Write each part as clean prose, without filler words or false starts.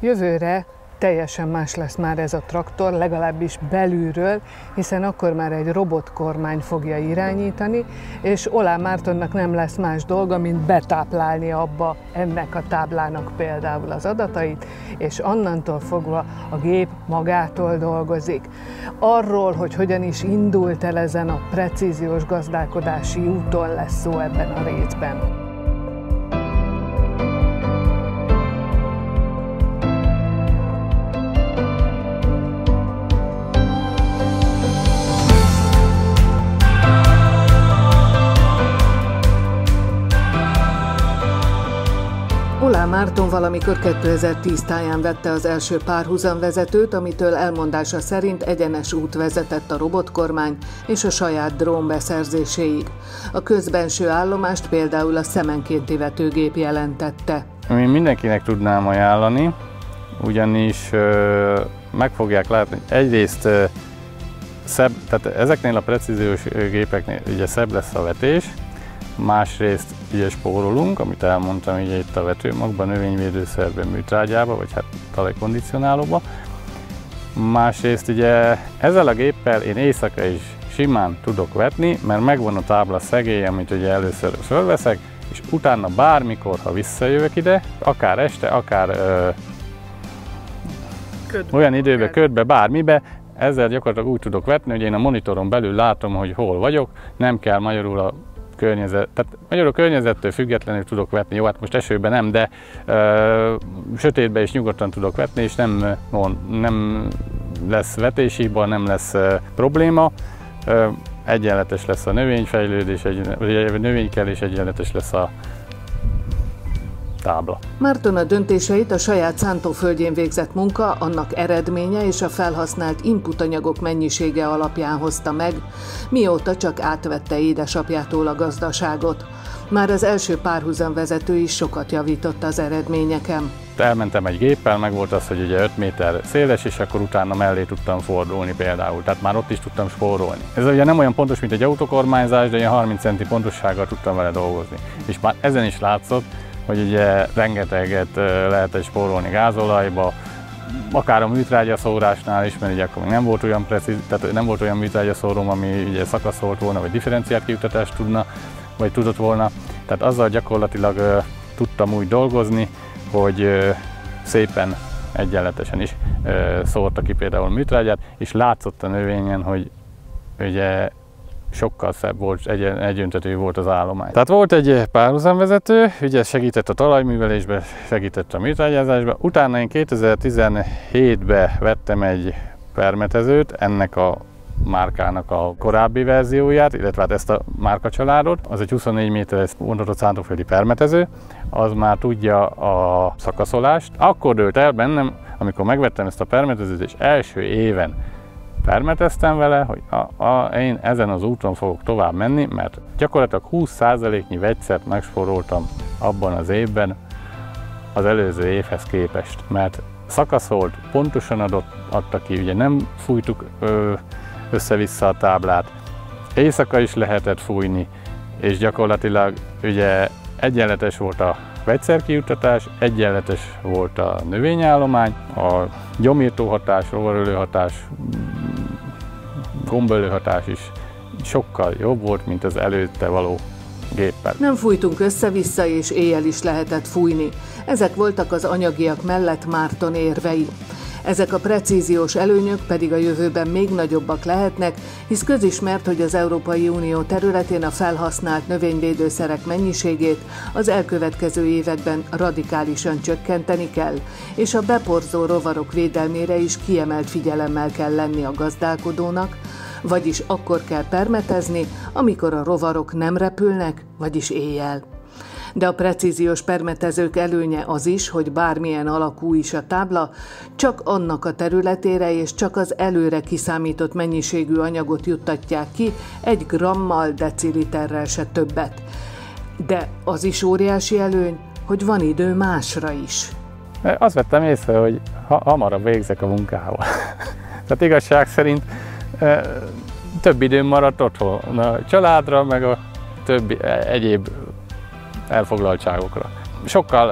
Jövőre teljesen más lesz már ez a traktor, legalábbis belülről, hiszen akkor már egy robotkormány fogja irányítani, és Oláh Mártonnak nem lesz más dolga, mint betáplálni abba ennek a táblának például az adatait, és onnantól fogva a gép magától dolgozik. Arról, hogy hogyan is indult el ezen a precíziós gazdálkodási úton lesz szó ebben a részben. Oláh Márton valamikor 2010 táján vette az első párhuzamvezetőt, amitől elmondása szerint egyenes út vezetett a robotkormány és a saját drón beszerzéséig. A közbenső állomást például a szemenkénti vetőgép jelentette. Én mindenkinek tudnám ajánlani, ugyanis meg fogják látni, egyrészt szebb, tehát ezeknél a precíziós gépeknél ugye szebb lesz a vetés, másrészt ugye spórolunk, amit elmondtam ugye itt a vetőmagban, növényvédőszerben, műtrágyába, vagy hát talajkondicionálóba. Másrészt ugye ezzel a géppel én éjszaka is simán tudok vetni, mert megvan a tábla szegély, amit ugye először fölveszek, és utána bármikor, ha visszajövök ide, akár este, akár olyan időbe, ködbe, bármibe, ezzel gyakorlatilag úgy tudok vetni, hogy én a monitoron belül látom, hogy hol vagyok, nem kell magyarul a környezettől függetlenül tudok vetni. Jó, hát most esőben nem, de sötétben is nyugodtan tudok vetni, és nem lesz vetéshiba, nem lesz probléma. Egyenletes lesz a növényfejlődés, vagy növénykelés, egyenletes lesz a tábla. Márton a döntéseit a saját szántóföldjén végzett munka, annak eredménye és a felhasznált inputanyagok mennyisége alapján hozta meg, mióta csak átvette édesapjától a gazdaságot. Már az első párhuzamvezető is sokat javított az eredményeken. Elmentem egy géppel, meg volt az, hogy ugye 5 méter széles, és akkor utána mellé tudtam fordulni például, tehát már ott is tudtam spórolni. Ez ugye nem olyan pontos, mint egy autokormányzás, de ilyen 30 centi pontossággal tudtam vele dolgozni. És már ezen is látszott, hogy ugye rengeteget lehetett spórolni gázolajba, akár a műtrágyaszórásnál is, mert ugye akkor még nem volt olyan precíz, tehát nem volt olyan műtrágyaszóróm, ami ugye szakaszolt volna, vagy differenciált kijuttatást tudna, vagy tudott volna. Tehát azzal gyakorlatilag tudtam úgy dolgozni, hogy szépen egyenletesen is szórta ki például a műtrágyát, és látszott a növényen, hogy ugye sokkal szebb volt, egyöntetű volt az állomány. Tehát volt egy párhuzamvezető, ugye segített a talajművelésbe, segített a műtrágyázásba. Utána én 2017-ben vettem egy permetezőt, ennek a márkának a korábbi verzióját, illetve hát ezt a márkacsaládot. Az egy 24 méteres vontatott szántóföldi permetező, az már tudja a szakaszolást. Akkor dőlt el bennem, amikor megvettem ezt a permetezőt, és első éven permeteztem vele, hogy én ezen az úton fogok tovább menni, mert gyakorlatilag 20%-nyi vegyszert megspóroltam abban az évben az előző évhez képest, mert szakaszolt, pontosan adta ki, ugye nem fújtuk össze-vissza a táblát, éjszaka is lehetett fújni, és gyakorlatilag ugye egyenletes volt a vegyszerkijuttatás, egyenletes volt a növényállomány, a gyomírtó hatás, rovarölő hatás, gombölő hatás is sokkal jobb volt, mint az előtte való géppel. Nem fújtunk össze-vissza, és éjjel is lehetett fújni. Ezek voltak az anyagiak mellett Márton érvei. Ezek a precíziós előnyök pedig a jövőben még nagyobbak lehetnek, hisz közismert, hogy az Európai Unió területén a felhasznált növényvédőszerek mennyiségét az elkövetkező években radikálisan csökkenteni kell, és a beporzó rovarok védelmére is kiemelt figyelemmel kell lenni a gazdálkodónak, vagyis akkor kell permetezni, amikor a rovarok nem repülnek, vagyis éjjel. De a precíziós permetezők előnye az is, hogy bármilyen alakú is a tábla, csak annak a területére és csak az előre kiszámított mennyiségű anyagot juttatják ki, 1 grammal, deciliterrel se többet. De az is óriási előny, hogy van idő másra is. Azt vettem észre, hogy hamarabb végzek a munkával. Tehát igazság szerint több időm maradt otthon a családra, meg a többi egyéb elfoglaltságokra. Sokkal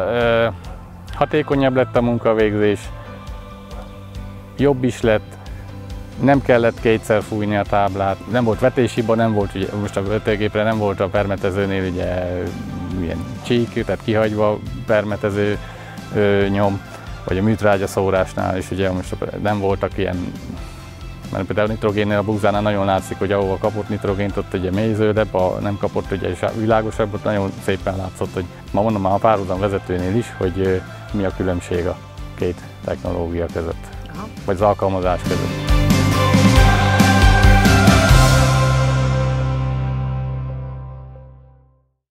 hatékonyabb lett a munkavégzés, jobb is lett, nem kellett kétszer fújni a táblát, nem volt vetéshiba, nem volt, ugye, most a vetőgépre nem volt a permetezőnél ugye ilyen csík, tehát kihagyva permetező nyom, vagy a műtrágya szórásnál is ugye most nem voltak ilyen, mert például a nitrogénnél a búzánál nagyon látszik, hogy ahova kapott nitrogént, ott ugye mélyződebb, ha nem kapott ugye világosabb, ott nagyon szépen látszott, hogy ma mondom már a párhuzam vezetőnél is, hogy mi a különbség a két technológia között, vagy az alkalmazás között.